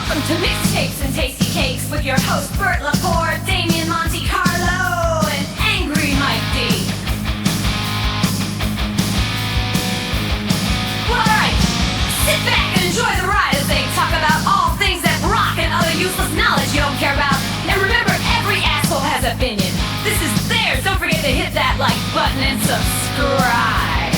Welcome to Mixtapes and Tasty Cakes with your host Bert Laporte, Damian Monte Carlo, and Angry Mike D. Alright, sit back and enjoy the ride as they talk about all things that rock and other useless knowledge you don't care about. And remember, every asshole has an opinion. This is theirs. Don't forget to hit that like button and subscribe.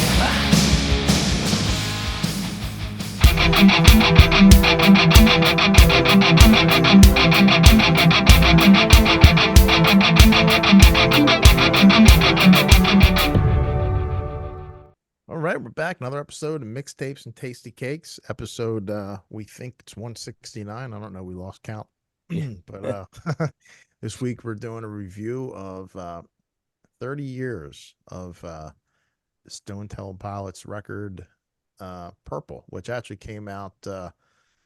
All right, we're back. Another episode of Mixtapes and Tasty Cakes. Episode, we think it's 169. I don't know. We lost count. But this week we're doing a review of 30 years of Stone Temple Pilots record, Purple, which actually came out a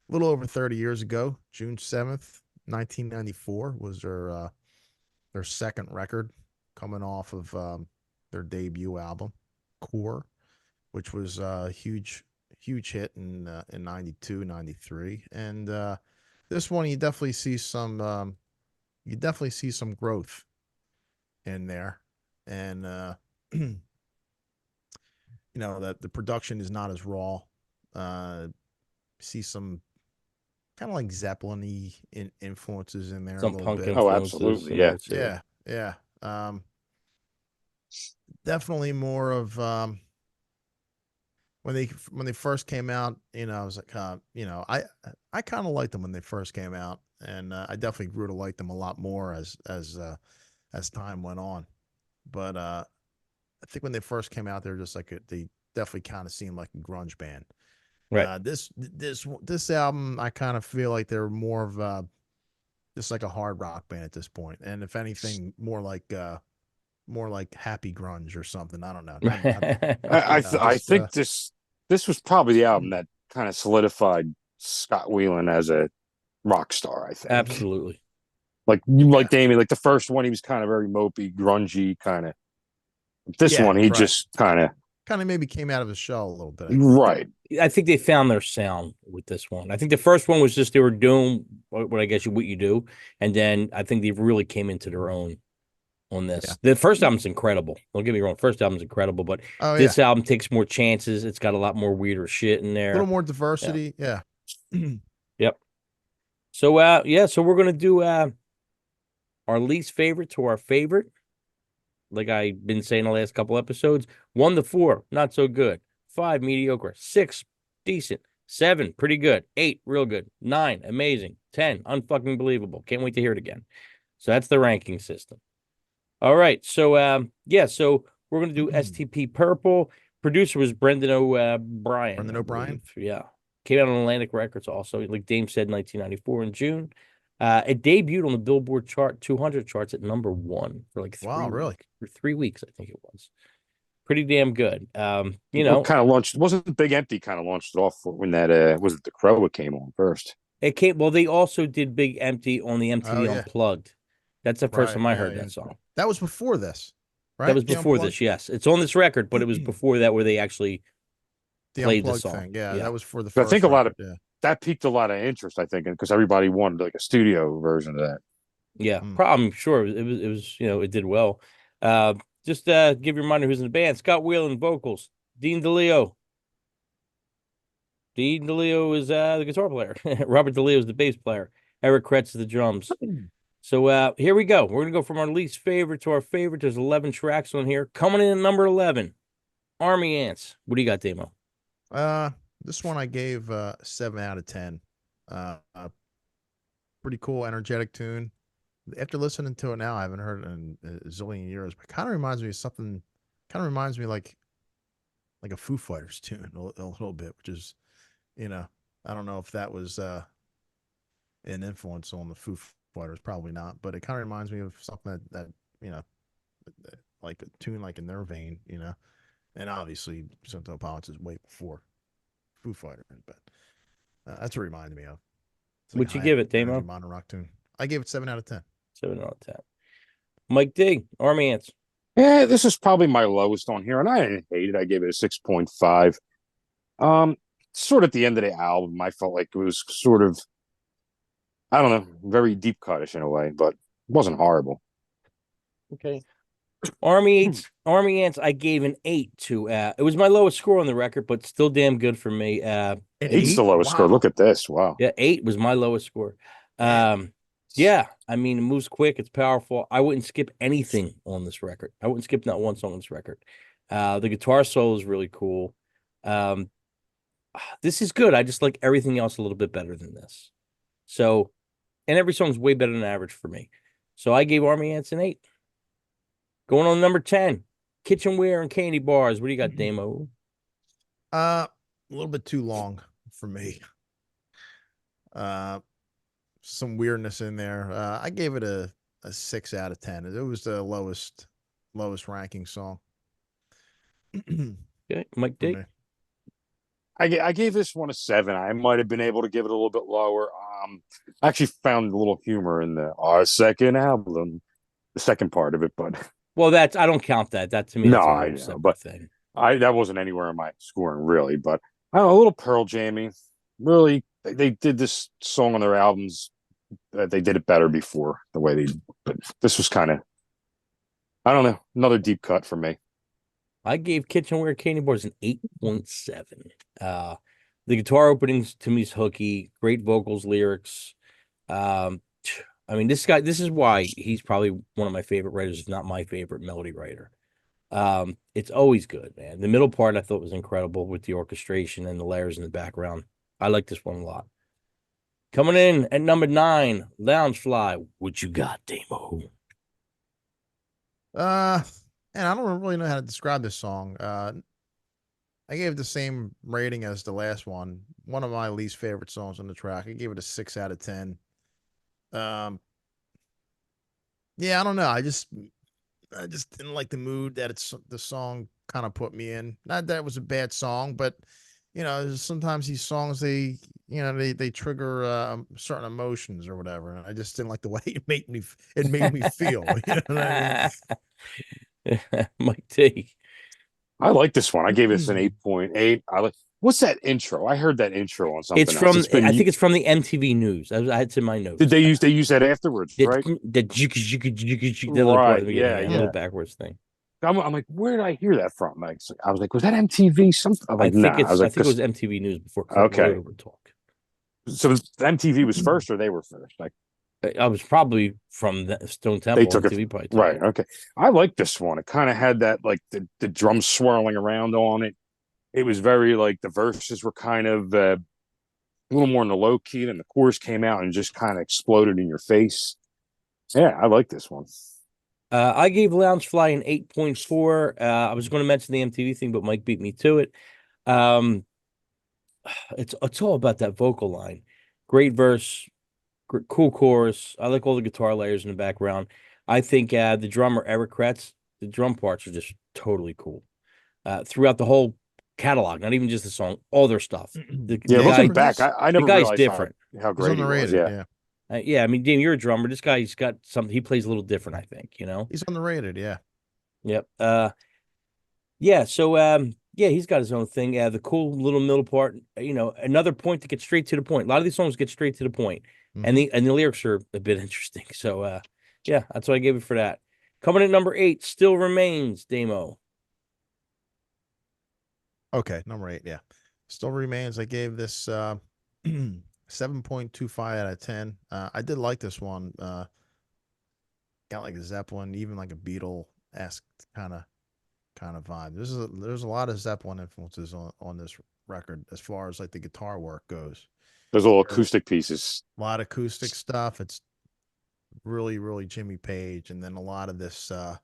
little over 30 years ago. June 7th, 1994 was their second record, coming off of their debut album, Core, which was a huge hit in 92, 93. And this one, you definitely see some growth in there. And you know, that the production is not as raw. See some kind of like Zeppelin-y influences in there. Some a little punk bit. influences. Oh, absolutely. Yeah. Yeah. Definitely more of when they first came out, you know, I was like, you know, I kind of liked them when they first came out, and I definitely grew to like them a lot more as time went on. But I think when they first came out, they were just like they definitely kind of seemed like a grunge band. Right. This album, I kind of feel like they're more of just like a hard rock band at this point, and if anything, more like happy grunge or something. I don't know. I think this was probably the album that kind of solidified Scott Weiland as a rock star. I think Absolutely. like Damien, like the first one, he was kind of very mopey, grungy kind of. This one, he just kind of maybe came out of his shell a little bit. Right. I think they found their sound with this one. I think the first one was just they were doing what I guess what you do, and then I think they really came into their own on this. Yeah. The first album's incredible. Don't get me wrong. First album's incredible, but this album takes more chances. It's got a lot more weirder shit in there. A little more diversity. Yeah. Yep. So so we're gonna do our least favorite to our favorite. Like I've been saying the last couple episodes. 1 to 4, not so good. 5, mediocre. 6, decent. 7, pretty good. 8, real good. 9, amazing. 10, unfucking believable. Can't wait to hear it again. So that's the ranking system. All right. So so we're gonna do STP Purple. Producer was Brendan O'Brien. Brendan O'Brien. Yeah. Came out on Atlantic Records also, like Dame said, 1994 in June. It debuted on the Billboard 200 charts at number 1 for like 3 weeks, I think it was. Pretty damn good. You know, kind of launched. Wasn't Big Empty kind of launched it off when that was it the Crow came on first? It came. Well, they also did Big Empty on the MTV Unplugged. That's the first time I heard that song. That was before this, right? That was before this. Yes, it's on this record, but it was before that where they actually played the song. Thing. Yeah, that was for the. I think a lot of that piqued a lot of interest. I think because everybody wanted like a studio version of that. Yeah, I'm sure it was. You know, it did well. Just give your reminder who's in the band. Scott Weiland vocals. Dean DeLeo. Dean DeLeo is the guitar player. Robert DeLeo is the bass player. Eric Kretz is the drums. So here we go. We're going to go from our least favorite to our favorite. There's 11 tracks on here. Coming in at number 11, Army Ants. What do you got, Damo? This one I gave 7 out of 10. Pretty cool, energetic tune. After listening to it now, I haven't heard it in a zillion years, but it kind of reminds me of something. Kind of reminds me like a Foo Fighters tune a little bit, which is, you know, I don't know if that was an influence on the Foo Fighters, probably not, but it kind of reminds me of something that you know, like a tune like in their vein, you know, and obviously Stone Temple Pilots is way before Foo Fighters, but that's what it reminded me of. Like would you give it, Damo? Modern rock tune. I gave it 7 out of 10. 7 out of 10. Mike D, Army Ants. Yeah, this is probably my lowest on here, and I didn't hate it. I gave it a 6.5. Sort of at the end of the album, I felt like it was sort of I don't know, very deep cutish in a way, but it wasn't horrible. Okay. Army Ants, I gave an 8 to. It was my lowest score on the record, but still damn good for me. An Eight's the lowest score. Wow. Look at this. Wow. Yeah, 8 was my lowest score. Man. Yeah, I mean, it moves quick, it's powerful. I wouldn't skip anything on this record. I wouldn't skip not one song on this record. The guitar solo is really cool. This is good. I just like everything else a little bit better than this. So, and every song's way better than average for me. So I gave Army Ants an 8. Going on number 10, kitchenware and candy bars. What do you got, Damo? A little bit too long for me. Some weirdness in there. I gave it a 6 out of 10. It was the lowest ranking song. Okay, Mike for D. me. I gave this one a 7. I might have been able to give it a little bit lower. I actually found a little humor in our second album, the second part of it, but Well, I don't count that. That to me, No, that's a I whole know, separate but- thing. that wasn't anywhere in my scoring really. But I don't know, a little Pearl Jammy. Really, they did this song on their albums. They did it better before the way they. But this was kind of, I don't know, another deep cut for me. I gave Kitchenware Candy Bars an 8.7. The guitar openings to me is hooky, great vocals, lyrics. I mean, this is why he's probably one of my favorite writers, if not my favorite melody writer. It's always good, man. The middle part I thought was incredible with the orchestration and the layers in the background. I like this one a lot. Coming in at number 9, Loungefly. What you got, Damo? And I don't really know how to describe this song. I gave it the same rating as the last one. One of my least favorite songs on the track. I gave it a 6 out of 10. Yeah, I don't know. I just didn't like the mood that the song kind of put me in. Not that it was a bad song, but sometimes these songs they trigger certain emotions or whatever, and I just didn't like the way it made me feel. You know what I mean? Mike T. I like this one. I gave this an 8.8. I like. What's that intro? I heard that intro on something. It's from. Else. I think it's from the MTV News. I had it in my notes. Did they use that afterwards? Right. The little part at the Right, beginning, yeah. little backwards thing. I'm like, where did I hear that from? Like, I was like, was that MTV? Something? I'm like, I think nah. I it was MTV News before. Okay. Would talk. So MTV was first, or they were first? Like, I was probably from the Stone Temple. They took it- MTV probably took right? it. Okay. I like this one. It kind of had that like the drums swirling around on it. It was very like the verses were kind of a little more in the low key, and the chorus came out and just kind of exploded in your face. Yeah, I like this one. I gave Loungefly an 8.4. I was going to mention the MTV thing, but Mike beat me to it. It's all about that vocal line. Great verse, cool chorus. I like all the guitar layers in the background. I think the drummer Eric Kretz, the drum parts are just totally cool. Throughout the whole catalog, not even just the song, all their stuff. Yeah, guy- looking back, I never guy's realized different. how He's great he was. underrated. Yeah. Yeah, Yeah, I mean, Dean, you're a drummer. This guy's got something. He plays a little different, I think. he's underrated. Yeah. Yep. Yeah. So, yeah, he's got his own thing. The cool little middle part. Another point to get straight to the point. A lot of these songs get straight to the point, and the lyrics are a bit interesting. So, yeah, that's what I gave it for that. Coming at number 8, Still Remains, Damo. Okay, number 8. Yeah, Still Remains. I gave this 7.25 out of 10. I did like this one. Got like a Zeppelin, even like a Beatle-esque kind of vibe. There's a lot of Zeppelin influences on this record as far as like the guitar work goes. Those little acoustic pieces. A lot of acoustic stuff. It's really, really Jimmy Page, and then a lot of this, a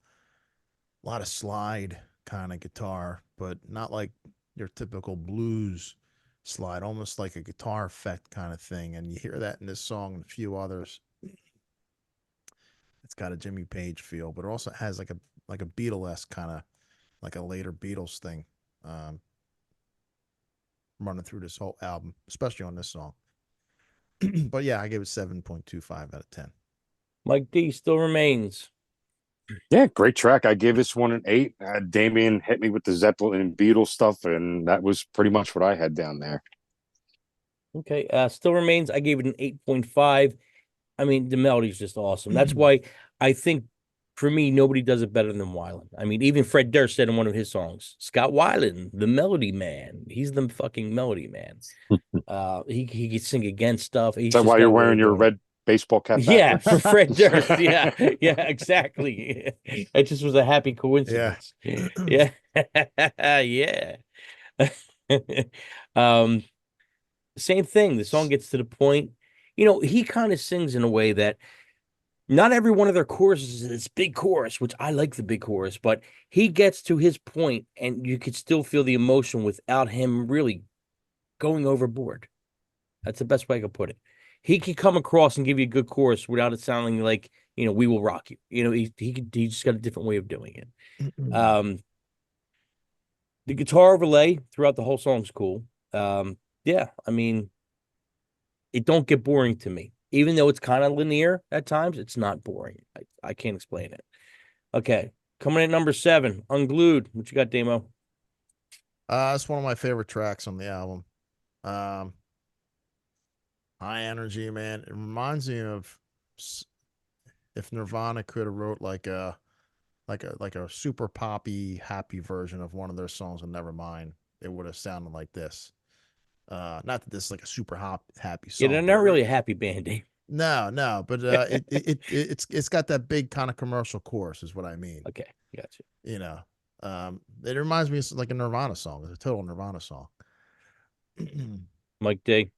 lot of slide kind of guitar, but not like your typical blues slide, almost like a guitar effect kind of thing. And you hear that in this song and a few others. It's got a Jimmy Page feel, but it also has like a Beatle-esque kind of, like a later Beatles thing, running through this whole album, especially on this song. But yeah, I gave it 7.25 out of 10. Mike D, Still Remains. Yeah, great track. I gave this one an 8. Damien hit me with the Zeppelin and Beatles stuff, and that was pretty much what I had down there. Okay. Still Remains. I gave it an 8.5. I mean, the melody's just awesome. That's why I think for me, nobody does it better than Weiland. I mean, even Fred Durst said in one of his songs, Scott Weiland, the melody man. He's the fucking melody man. He could sing against stuff. He's Is that just why got you're a way wearing of your doing it. red baseball cap Yeah, backwards? for Fred Durst. Yeah, yeah, exactly. It just was a happy coincidence. Yeah, yeah. um, Same thing. The song gets to the point. He kind of sings in a way that not every one of their choruses is this big chorus, which I like the big chorus, but he gets to his point and you could still feel the emotion without him really going overboard. That's the best way I could put it. He could come across and give you a good chorus without it sounding like, we will rock you. He just got a different way of doing it. The guitar overlay throughout the whole song's cool. Yeah, I mean, it don't get boring to me. Even though it's kind of linear at times, it's not boring. I can't explain it. Okay, coming at number 7, Unglued. What you got, Damo? It's one of my favorite tracks on the album. High energy, man. It reminds me of if Nirvana could have wrote like a super poppy, happy version of one of their songs on Nevermind, it would have sounded like this. Not that this is like a super happy Yeah, song. they're but not really a happy band, Dave. No, but it's got that big kind of commercial chorus, is what I mean. Okay, gotcha. It reminds me of like a Nirvana song. It's a total Nirvana song. Mike D.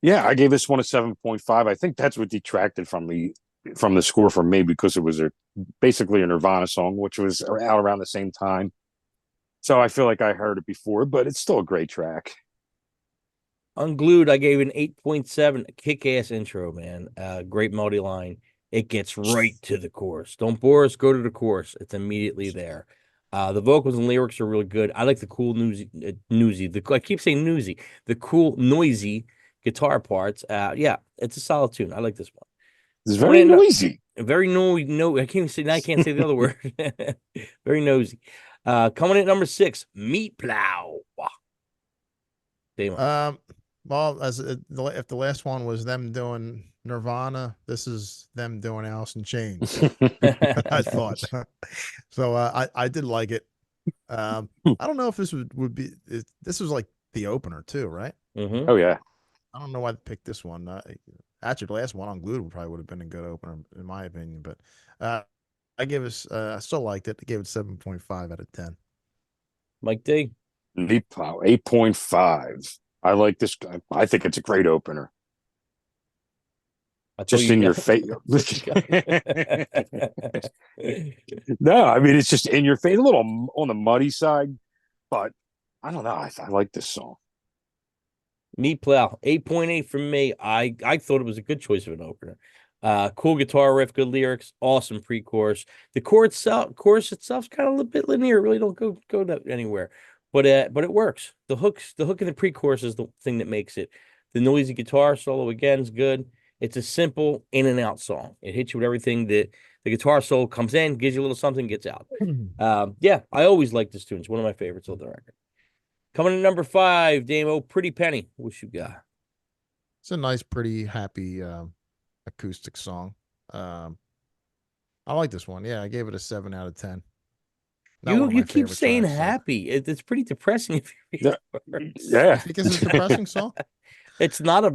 Yeah, I gave this one a 7.5. I think that's what detracted from the score for me because it was basically a Nirvana song, which was out around the same time. So I feel like I heard it before, but it's still a great track. Unglued, I gave an 8.7. Kick-ass intro, man. Great melody line. It gets right to the chorus. Don't bore us, go to the chorus. It's immediately there. The vocals and lyrics are really good. I like the cool I keep saying newsy. The cool, noisy guitar parts. Yeah, it's a solid tune. I like this one. It's very noisy. Very noisy. No, I can't say the other word. Very nosy. Coming at number 6, Meat Plow. Well, if the last one was them doing Nirvana, this is them doing Alice in Chains. I thought so. I did like it. I don't know if this would be. This was like the opener too, right? Mm-hmm. Oh yeah. I don't know why they picked this one. Actually, the last one Unglued probably would have been a good opener in my opinion. But I gave it. I still liked it. I gave it 7.5 out of 10. Mike D. Meat Plow 8.5. I like this. I think it's a great opener. Just in your face. No, I mean, it's just in your face, a little on the muddy side, but I don't know. I like this song. Meat Plow, 8.8 from me. I thought it was a good choice of an opener. Cool guitar riff, good lyrics, awesome pre-chorus. The chorus itself's kind of a little bit linear, really don't go anywhere. But it works. The hook in the pre-chorus is the thing that makes it. The noisy guitar solo again is good. It's a simple in and out song. It hits you with everything that the guitar solo comes in, gives you a little something, gets out. Yeah, I always like this tune. It's one of my favorites on the record. Coming in number 5, Damo, Pretty Penny. What you got? It's a nice, pretty, happy acoustic song. I like this one. Yeah, I gave it a 7 out of 10. You keep saying happy. It's pretty depressing if you read Yeah. Because it's a depressing song. It's not a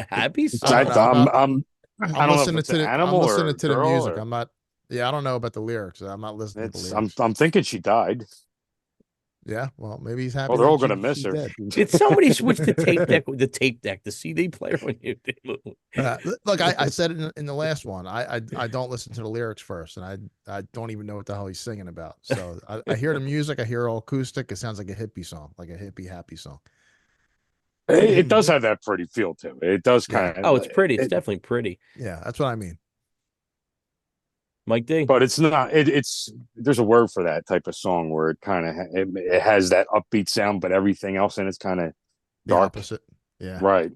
happy song. I'm listening to the music. Or... I'm not. Yeah, I don't know about the lyrics. I'm not listening to the lyrics. I'm thinking she died. Yeah, well, maybe he's happy. Well, they're all gonna miss her. Did somebody switch the tape deck, the CD player on you? Look, I said it in the last one. I don't listen to the lyrics first, and I don't even know what the hell he's singing about. So I hear the music, I hear all acoustic. It sounds like a hippie song, like a hippie happy song. It does have that pretty feel to it. It does kind of. Oh, it's pretty. It's definitely pretty. Yeah, that's what I mean. Mike D. But it's not. It's there's a word for that type of song where it kind of it has that upbeat sound, but everything else in it's kind of dark. The opposite. Yeah. Right.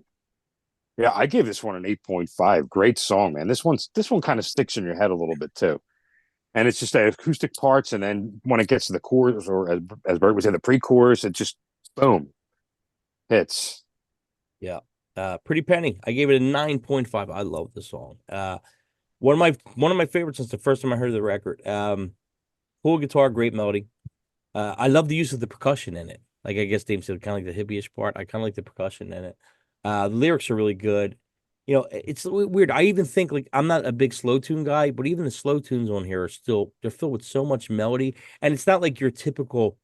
Yeah, I gave this one an 8.5. Great song, man. This one kind of sticks in your head a little bit too. And it's just the acoustic parts, and then when it gets to the chorus, or as Bert was saying, the pre-chorus, it just boom hits. Yeah. Pretty Penny. I gave it a 9.5. I love the song. One of my favorites since the first time I heard the record. Cool guitar, great melody. I love the use of the percussion in it. Like I guess Dave said, kind of like the hippie-ish part. I kind of like the percussion in it. The lyrics are really good. You know, it's weird. I even think like I'm not a big slow tune guy, but even the slow tunes on here are they're filled with so much melody, and it's not like your typical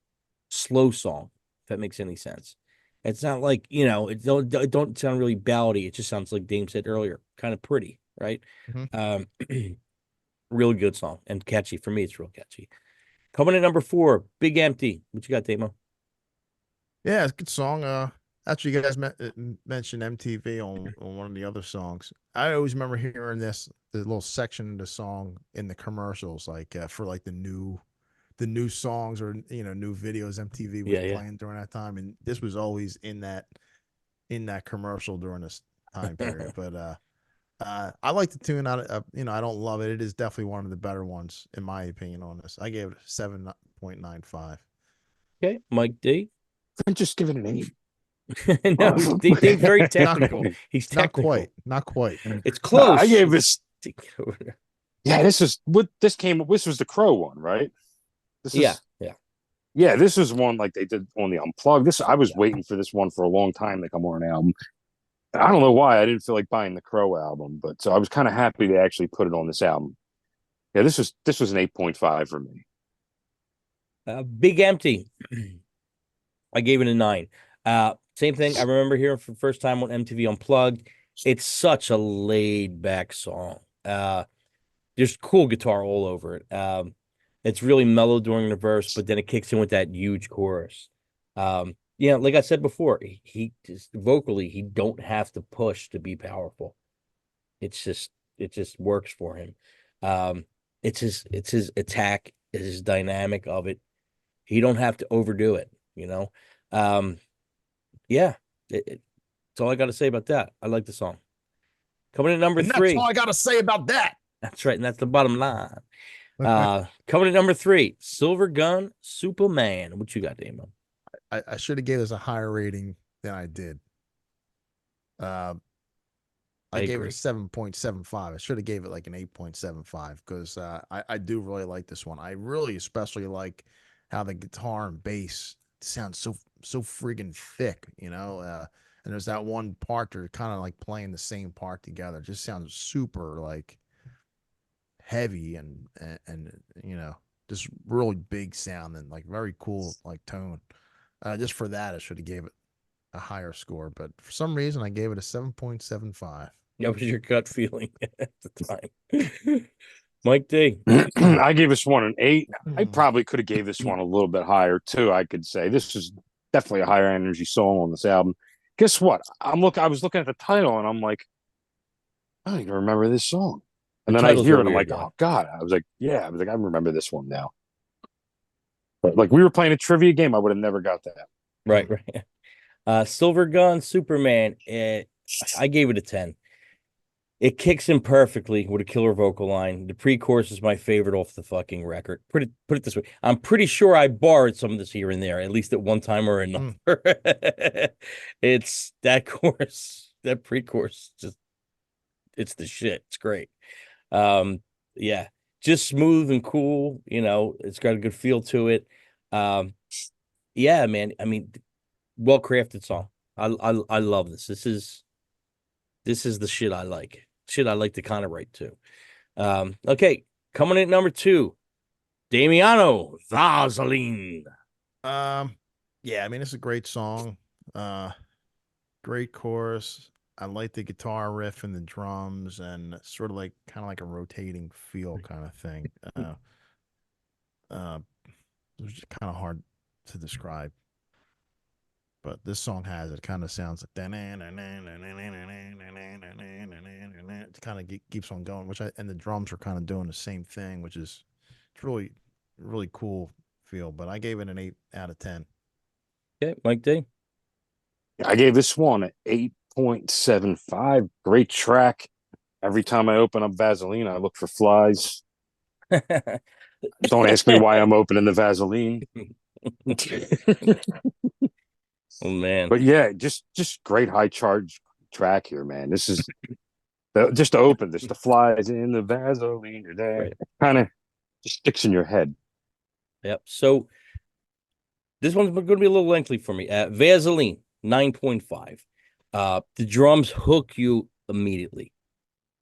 slow song, if that makes any sense. It's not like, it don't sound really ballady. It just sounds like Dame said earlier, kind of pretty, right? Really good song and catchy. For me, it's real catchy. Coming at number 4, Big Empty. What you got, Damo? Yeah, it's a good song. Actually, you guys mentioned MTV on one of the other songs. I always remember hearing the little section of the song in the commercials, like for like the new songs or new videos MTV was playing during that time, and this was always in that commercial during this time period. But I like the tune. I don't love it. It is definitely one of the better ones in my opinion on this. I gave it a 7.95. Okay, Mike D. I'm just giving it an 8. No, Dave's very technical. He's technical. Not quite. It's close. I gave this. Yeah, this was the Crow one, right? Yeah. This is one like they did on the Unplugged. I was waiting for this one for a long time to come on an album. I don't know why I didn't feel like buying the Crow album, but so I was kind of happy they actually put it on this album. Yeah, this was an 8.5 for me. Big Empty. I gave it a 9. Same thing. I remember hearing for the first time on MTV Unplugged. It's such a laid back song. There's cool guitar all over it. It's really mellow during the verse, but then it kicks in with that huge chorus. Like I said before, he just vocally, he don't have to push to be powerful. It just works for him. It's his attack, it's his dynamic of it. He don't have to overdo it, That's all I got to say about that. I like the song. Coming in number 3. That's all I got to say about that. That's right, and that's the bottom line. Coming in number 3, Silver Gun, Superman. What you got, Damon? I should have gave this a higher rating than I did. I gave it a 7.75. I should have gave it like an 8.75 because I do really like this one. I really especially like how the guitar and bass sounds so friggin' thick, and there's that one part they're kind of like playing the same part together. It just sounds super like heavy and just really big sound and like very cool like tone. Just for that, I should have gave it a higher score, but for some reason I gave it a 7.75. That was your gut feeling at the time. Mike D. I gave this one an 8. I probably could have gave this one a little bit higher too. I could say this is definitely a higher energy song on this album. Guess what? I was looking at the title and I'm like, I don't even remember this song. And then I hear it and I'm like, oh God. I was like, I remember this one now. But like we were playing a trivia game, I would have never got that. Right. Silver Gun, Superman. I gave it a 10. It kicks in perfectly with a killer vocal line. The pre-chorus is my favorite off the fucking record. Put it this way. I'm pretty sure I borrowed some of this here and there, at least at one time or another. It's that chorus, that pre-chorus, it's the shit. It's great. Just smooth and cool. It's got a good feel to it. Man. I mean, well-crafted song. I love this. This is the shit I like. Shit I like to kind of write too. Okay, coming in at number 2, Damiano, Vaseline. I mean, it's a great song. Great chorus. I like the guitar riff and the drums and sort of like kind of like a rotating feel kind of thing. It was just kind of hard to describe. But this song has it kind of sounds like it kind of keeps on going, and the drums are kind of doing the same thing, which is it's really, really cool feel. But I gave it an 8 out of 10. Okay, Mike D. I gave this one an 8.75. Great track. Every time I open up Vaseline, I look for flies. Don't ask me why I'm opening the Vaseline. Oh man. But yeah, just great high track here, man. This is just to open this. The flies in the Vaseline today. Right. Kind of just sticks in your head. Yep. So this one's going to be a little lengthy for me. Vaseline, 9.5. The drums hook you immediately.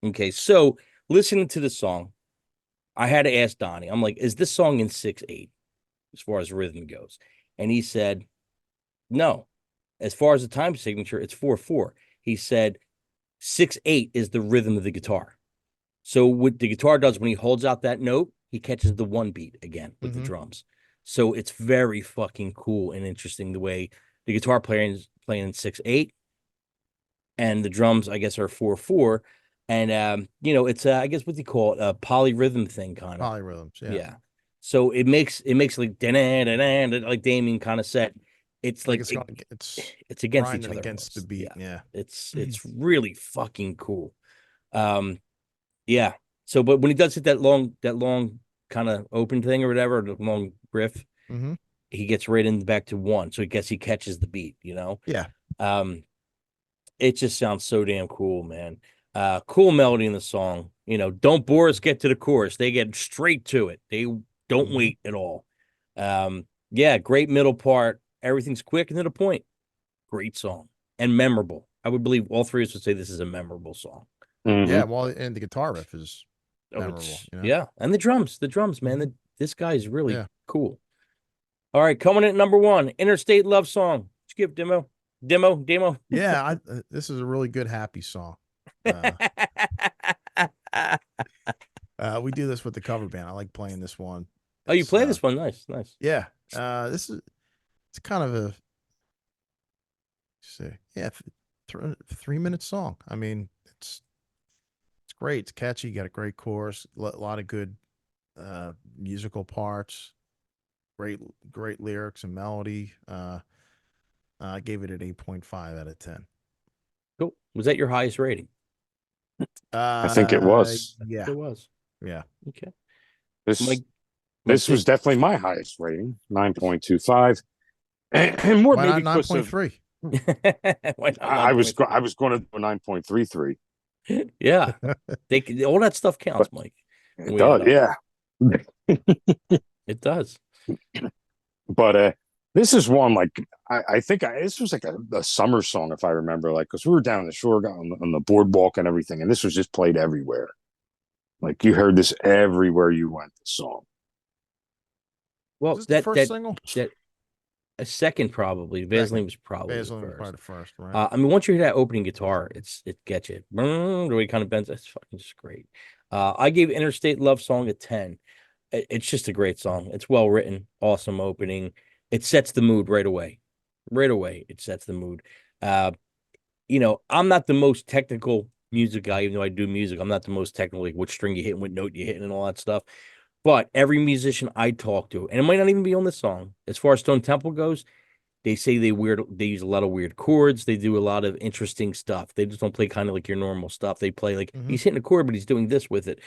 Okay, so listening to the song, I had to ask Donnie, I'm like, is this song in 6/8 as far as rhythm goes? And he said, no. As far as the time signature, it's 4/4. He said 6/8 is the rhythm of the guitar. So what the guitar does when he holds out that note, he catches the one beat again with the drums. So it's very fucking cool and interesting the way the guitar player is playing in 6/8 and the drums, I guess, are 4/4. And it's I guess what do you call it? A polyrhythm thing, kind of. Polyrhythms, yeah. Yeah. So it makes like like Damien kind of said. It's like it's against each grinding other against the almost. beat. Yeah. It's really fucking cool. Yeah. So, but when he does hit that long kind of open thing or whatever, the long riff, he gets right in back to 1. So I guess he catches the beat, Yeah. It just sounds so damn cool, man. Cool melody in the song. Don't bore us, get to the chorus. They get straight to it. They don't wait at all. Yeah, great middle part. Everything's quick and to the point. Great song and memorable. I would believe all three of us would say this is a memorable song. Yeah, well, and the guitar riff is memorable. Yeah, and the drums, man. This guy is really cool. All right, coming in at number 1, Interstate Love Song. Let's give Demo. Yeah, this is a really good happy song. We do this with the cover band. I like playing this one. Oh, you play this one? Nice. Yeah. It's kind of a 3-minute song. I mean, it's great. It's catchy. You got a great chorus, a lot of good musical parts, great lyrics and melody. I gave it an 8.5 out of 10. Cool. Was that your highest rating? I think it was. Yeah, it was. Yeah. Okay. This was definitely my highest rating, 9.25, and more maybe because 9.3. I was going to do a 9.33. Yeah, all that stuff counts, Mike. It does, yeah. It does. But this is one like I think this was like a summer song, if I remember, like because we were down the shore on the boardwalk and everything, and this was just played everywhere. Like you heard this everywhere you went. The song. Well, the first single. A second probably. Vaseline was probably the first, right? I mean, once you hear that opening guitar, it gets you. The way it kind of bends, it's fucking just great. I gave Interstate Love Song a 10. It's just a great song. It's well written, awesome opening. It sets the mood right away. Right away, it sets the mood. I'm not the most technical music guy, even though I do music. I'm not the most technical, like what string you hit and what note you hit and all that stuff. But every musician I talk to, and it might not even be on this song, as far as Stone Temple goes, they say they use a lot of weird chords. They do a lot of interesting stuff. They just don't play kind of like your normal stuff. They play like he's hitting a chord, but he's doing this with it.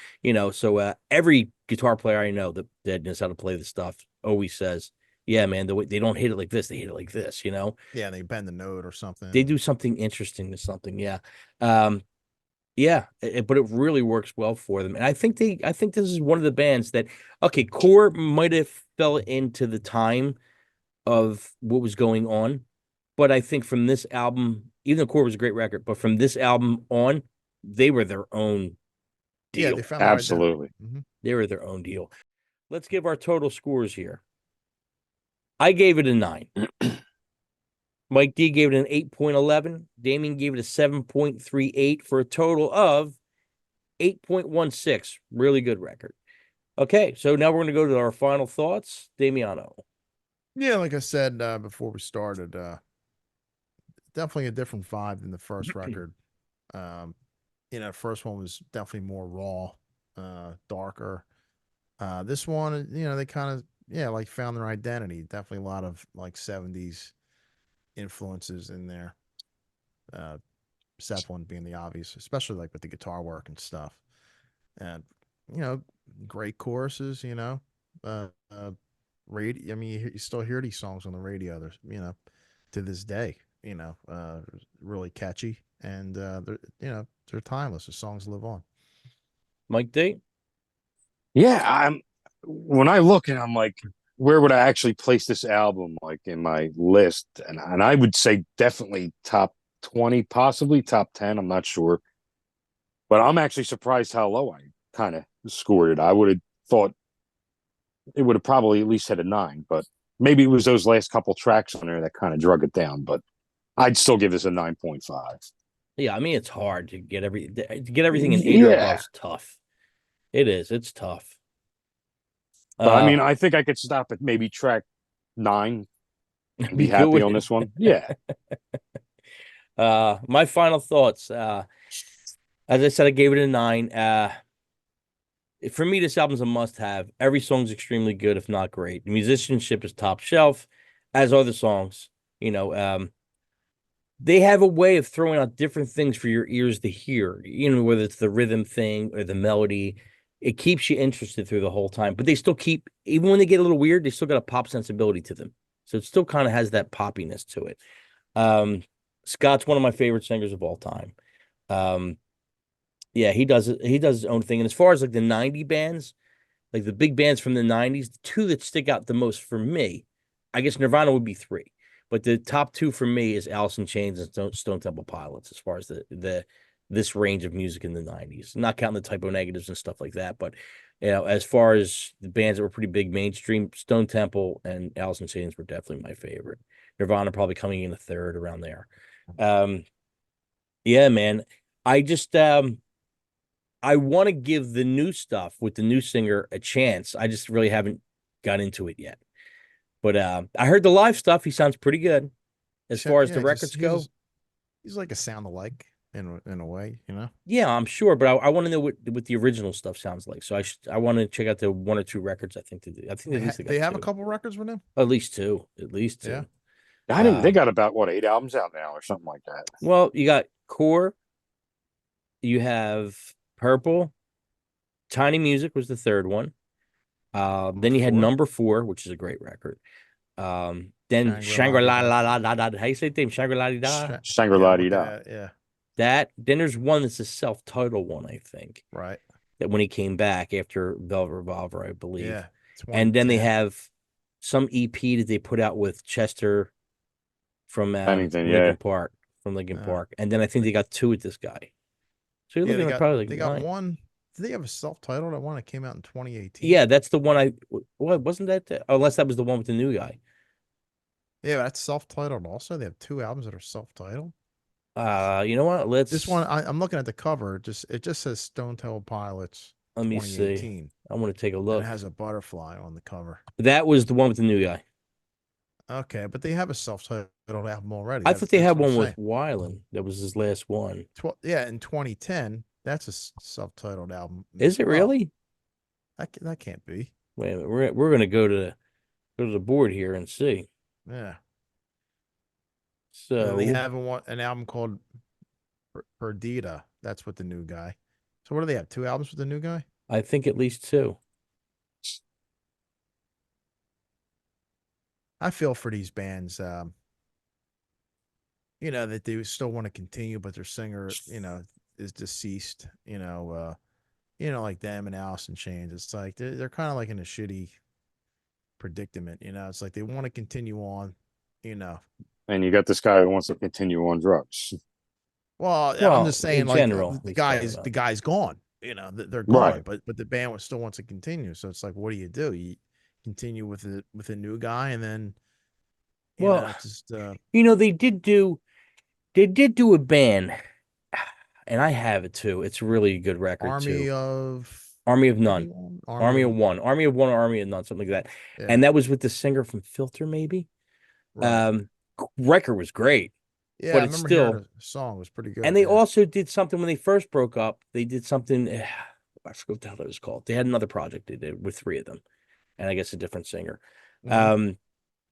So every guitar player I know that knows how to play the stuff always says, yeah, man, they don't hit it like this. They hit it like this, Yeah, they bend the note or something. They do something interesting to something, yeah. Yeah, but it really works well for them. And I think this is one of the bands that, okay, Core might have fell into the time of what was going on. But I think from this album, even though Core was a great record, but from this album on, they were their own deal. Yeah, they found absolutely. They were their own deal. Let's give our total scores here. I gave it a 9. Mike D gave it an 8.11. Damien gave it a 7.38 for a total of 8.16. Really good record. Okay, so now we're going to go to our final thoughts. Damiano. Yeah, like I said before we started, definitely a different vibe than the first record. The first one was definitely more raw, darker. This one, they kind of, like found their identity. Definitely a lot of like 70s influences in there. Zeppelin being the obvious, especially like with the guitar work and stuff. And, great choruses, radio. I mean, you still hear these songs on the radio. There's, to this day, really catchy. and they're timeless. The songs live on. Mike D. Yeah, when I look and I'm like, where would I actually place this album like in my list? And I would say definitely top 20, possibly top 10. I'm not sure. But I'm actually surprised how low I kind of scored it. I would have thought it would have probably at least hit a 9, but maybe it was those last couple tracks on there that kind of drug it down. But I'd still give this a 9.5. Yeah, I mean it's hard to get everything in 8 or above is tough. It is. It's tough. But I mean, I think I could stop at maybe track 9 and be Be good happy with on it. this one. Yeah. My final thoughts. As I said, I gave it a 9. For me, this album's a must-have. Every song's extremely good, if not great. The musicianship is top shelf, as are the songs. They have a way of throwing out different things for your ears to hear. Whether it's the rhythm thing or the melody, it keeps you interested through the whole time. But they still keep, even when they get a little weird, they still got a pop sensibility to them. So it still kind of has that poppiness to it. Scott's one of my favorite singers of all time. Yeah, he does it. He does his own thing. And as far as like the 90 bands, like the big bands from the 90s, the two that stick out the most for me, I guess Nirvana would be 3. But the top 2 for me is Alice in Chains and Stone Temple Pilots as far as this range of music in the 90s. Not counting the Typo Negatives and stuff like that, but as far as the bands that were pretty big mainstream, Stone Temple and Alice in Chains were definitely my favorite. Nirvana probably coming in the 3rd around there. Yeah, man. I just I want to give the new stuff with the new singer a chance. I just really haven't got into it yet. But I heard the live stuff. He sounds pretty good as far as the records go. He's like a sound alike in a way, Yeah, I'm sure, but I want to know what the original stuff sounds like. So I want to check out the 1 or 2 records. I think they have a couple records with him. At least 2. Yeah. I didn't. They got about 8 albums out now or something like that. Well, you got Core. You have Purple. Tiny Music was the 3rd one. Then you had Number 4, which is a great record. Then Shangri-La, how you say it, Shangri-La-di-da? Shangri-La-di-da. Yeah. That. Then there's one that's a self-titled one, I think. Right. That when he came back after Velvet Revolver, I believe. Yeah. And then they have some EP that they put out with Chester from Linkin Park. And then I think they got 2 with this guy. So you're looking at probably like they 9. got one. Did they have a self-titled one that came out in 2018? Yeah, that's the one wasn't that? Unless that was the one with the new guy. Yeah, that's self-titled also. They have 2 albums that are self-titled. You know what? This one, I'm looking at the cover. It just says Stone Temple Pilots. Let me see. I want to take a look. And it has a butterfly on the cover. That was the one with the new guy. Okay, but they have a self-titled album already. I thought they had one with Weiland. That was his last one. In 2010. That's a self-titled album. Is it really? That can't be. Wait a minute. We're gonna go to the board here and see. Yeah. So they have an album called Perdita. That's with the new guy. So what do they have? 2 albums with the new guy? I think at least 2. I feel for these bands, that they still want to continue, but their singer, is deceased, like them and Alice in Chains. It's like they're kind of like in a shitty predicament, it's like they want to continue on, And you got this guy who wants to continue on drugs. Well, I'm just saying, like general, the guy's gone, they're gone, right. but the band still wants to continue. So it's like, what do? You continue with a new guy, and then they did do a band. And I have it too. It's a really good record Army too. Army of None. Army of One. Army of One or Army of None, something like that. Yeah. And that was with the singer from Filter, maybe. Right. Record was great. Yeah, but it's still the song was pretty good. And they also did something when they first broke up. They did something. I forgot what the hell it was called. They had another project they did with 3 of them, and I guess a different singer. Mm-hmm.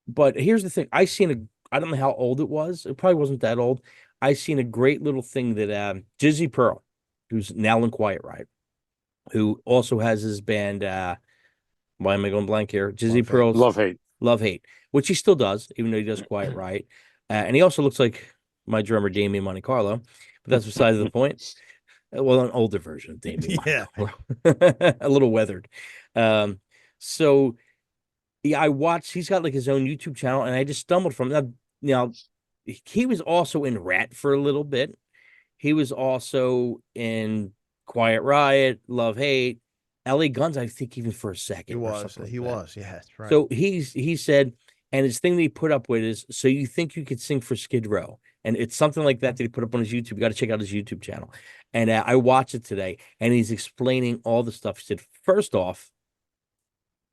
But here's the thing: I don't know how old it was. It probably wasn't that old. I seen a great little thing that Jizzy Pearl, who's now in Quiet Riot, who also has his band. Why am I going blank here? Jizzy Pearl's Love Hate, which he still does, even though he does Quiet Riot. And he also looks like my drummer Damien Monte Carlo. but that's besides the point. Well, an older version of Damian Yeah. Marley, a little weathered. So yeah, I watched. He's got like his own YouTube channel, and I just stumbled from that. Now, he was also in Rat for a little bit. He was also in Quiet Riot, Love Hate, LA Guns. I think even for a second. He or was. something He like that. was. Yeah, that's right. So he said, and his thing that he put up with is, so you think you could sing for Skid Row, and it's something like that he put up on his YouTube. You got to check out his YouTube channel. And I watched it today, and he's explaining all the stuff. He said, first off,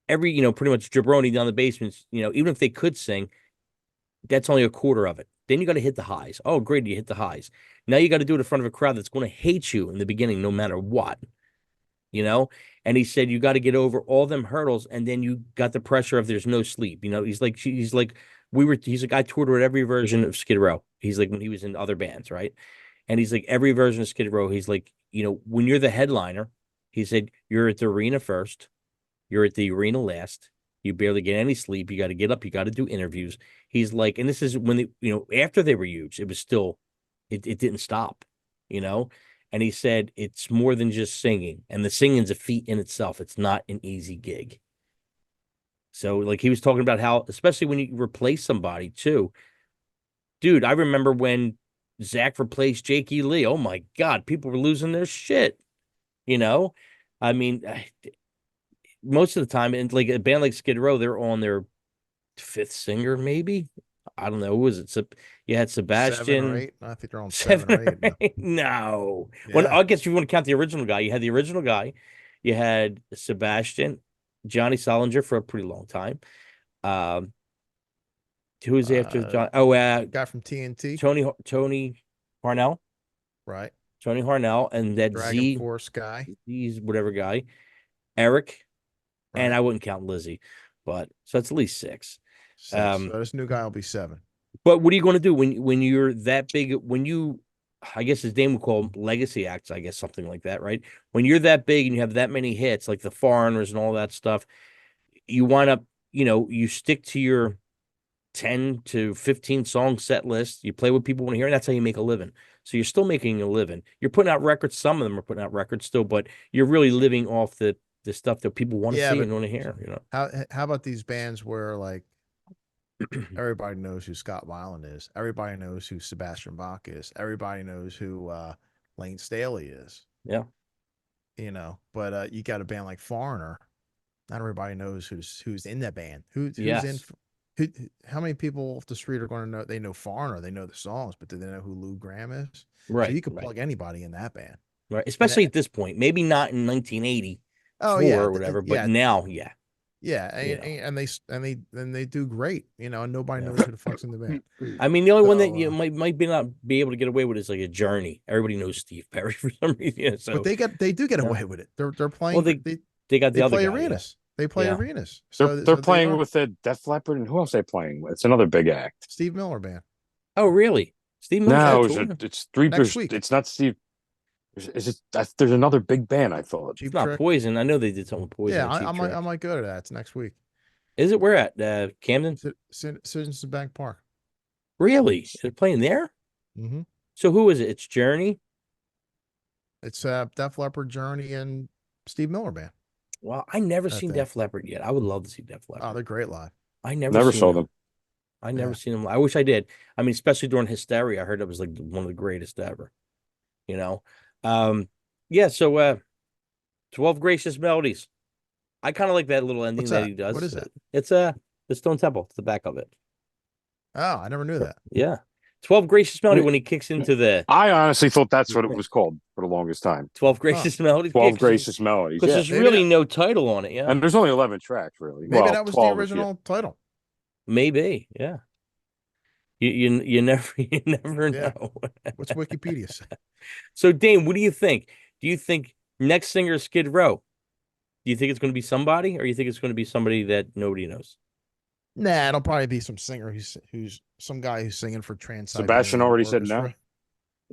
every pretty much jabroni down the basements, even if they could sing, that's only a quarter of it. Then you got to hit the highs. Oh, great, you hit the highs. Now you got to do it in front of a crowd that's going to hate you in the beginning, no matter what. And he said you got to get over all them hurdles, and then you got the pressure of there's no sleep. He's like he's like I toured with every version of Skid Row. He's like when he was in other bands, right? And he's like every version of Skid Row. He's like, when you're the headliner, he said you're at the arena first, you're at the arena last. You barely get any sleep. You got to get up. You got to do interviews. He's like, and this is when after they were huge, it was still, it didn't stop, And he said it's more than just singing, and the singing's a feat in itself. It's not an easy gig. So, like, he was talking about how, especially when you replace somebody too, dude. I remember when Zach replaced Jake E. Lee. Oh my God, people were losing their shit. I mean, most of the time, and like a band like Skid Row, they're on their fifth singer, maybe. I don't know. Who was it? You had Sebastian. 7 or 8. I think they're on 7 or 8. No. Yeah. Well, I guess if you want to count the original guy, you had the original guy. You had Sebastian, Johnny Solinger for a pretty long time. Who was after John? Oh, guy from TNT. Tony Harnell. Right. Tony Harnell, and that Dragon Force guy. He's whatever guy. Eric. Right. And I wouldn't count Lizzie, but so it's at least 6. So this new guy will be 7. But what are you going to do when you're that big? I guess his name would call them legacy acts, I guess something like that, right? When you're that big and you have that many hits, like the Foreigners and all that stuff, you wind up, you stick to your 10 to 15 song set list. You play what people want to hear, and that's how you make a living. So you're still making a living. You're putting out records. Some of them are putting out records still, but you're really living off the stuff that people want to see and want to hear. How about these bands where like everybody knows who Scott Weiland is, everybody knows who Sebastian Bach is, everybody knows who Lane Staley is. Yeah. But you got a band like Foreigner. Not everybody knows who's in that band. Who's yes. How many people off the street are going to know? They know Foreigner, they know the songs, but do they know who Lou Gramm is? Right. So you could plug anybody in that band. Right. Especially at this point. Maybe not in 1980. Or whatever, but now, yeah. Yeah, and they do great, and nobody knows who the fuck's in the band. I mean, the only one that you might not be able to get away with is like a Journey. Everybody knows Steve Perry for some reason. So, but they do get away with it. They're playing. Well, they got the other play guy, arenas. They play arenas. They're playing with the Def Leppard, and who else are they playing with? It's another big act. Steve Miller Band. Oh, really? Steve Miller? No, it's 3 next week. It's not Steve. Is it? There's another big band. I thought it's not Poison. I know they did something with Poison. Yeah, I might go to that. It's next week. Is it where at Camden? Citizens Bank Park. Really? They're playing there? Mm-hmm. So who is it? It's Journey. It's Def Leppard, Journey, and Steve Miller Band. Well, I never seen Def Leppard yet. I would love to see Def Leppard. Oh, they're great live. I never saw them. I never seen them. I wish I did. I mean, especially during Hysteria, I heard it was like one of the greatest ever. So 12 Gracious Melodies. I kind of like that little ending that he does. What is that? It's the Stone Temple. It's the back of it. Oh, I never knew that. Yeah. 12 Gracious Melodies when he kicks into the... I honestly thought that's what it was called for the longest time. 12 Gracious Melodies? 12 Gracious Melodies. Because there's really no title on it, yeah. And there's only 11 tracks, really. Maybe that was the original title. Maybe, yeah. You never know. What's Wikipedia say? So, Dane, what do you think? Do you think next singer is Skid Row? Do you think it's going to be somebody, or you think it's going to be somebody that nobody knows? Nah, it'll probably be some singer who's some guy who's singing for Trans. Sebastian already said no.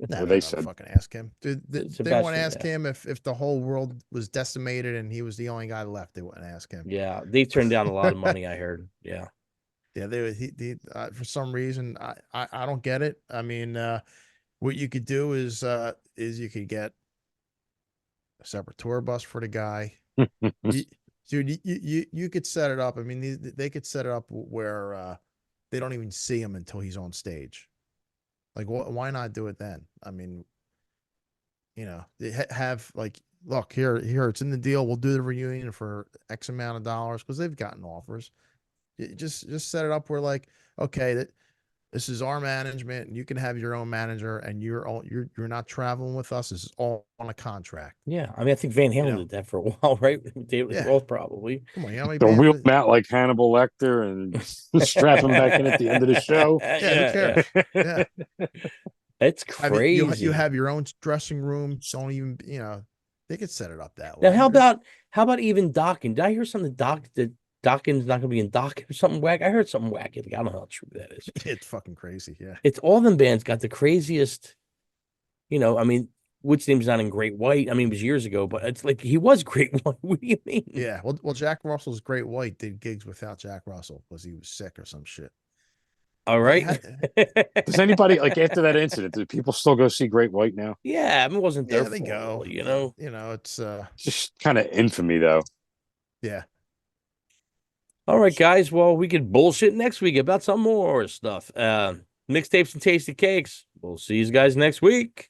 Nah, they said fucking ask him. Dude, they want to ask him if the whole world was decimated and he was the only guy left. They wouldn't ask him. Yeah, they turned down a lot of money. I heard. Yeah. Yeah, for some reason I don't get it. I mean, What you could do is you could get a separate tour bus for the guy. You, dude, you could set it up. I mean, they could set it up where they don't even see him until he's on stage. Like, why not do it then? I mean, they have like, look here, it's in the deal. We'll do the reunion for X amount of dollars because they've gotten offers. Just set it up where like, okay, this is our management, and you can have your own manager, and you're not traveling with us. This is all on a contract. Yeah, I mean, I think Van Halen did that for a while, right? David Yeah. Roth probably. Come on, you know how many They'll wheel bands? him out like Hannibal Lecter and strap him back in at the end of the show. Yeah, who cares? Yeah. It's I mean, crazy. you have your own dressing room. Don't even, they could set it up that Now, way. how about even Dokken? Did I hear something that Dokken's not gonna be in Dokken or something whack? I heard something wacky. Like, I don't know how true that is. It's fucking crazy. Yeah. It's all them bands got the craziest, I mean, Woodsteam's not in Great White. I mean, it was years ago, but it's like he was Great White. What do you mean? Yeah. Well, Jack Russell's Great White did gigs without Jack Russell because he was sick or some shit. All right. Does anybody like after that incident? Do people still go see Great White now? Yeah, I mean, it wasn't their Yeah, they go. fault, It's Just kind of infamy, though. yeah. All right, guys. Well, we could bullshit next week about some more stuff. Mixtapes and tasty cakes. We'll see you guys next week.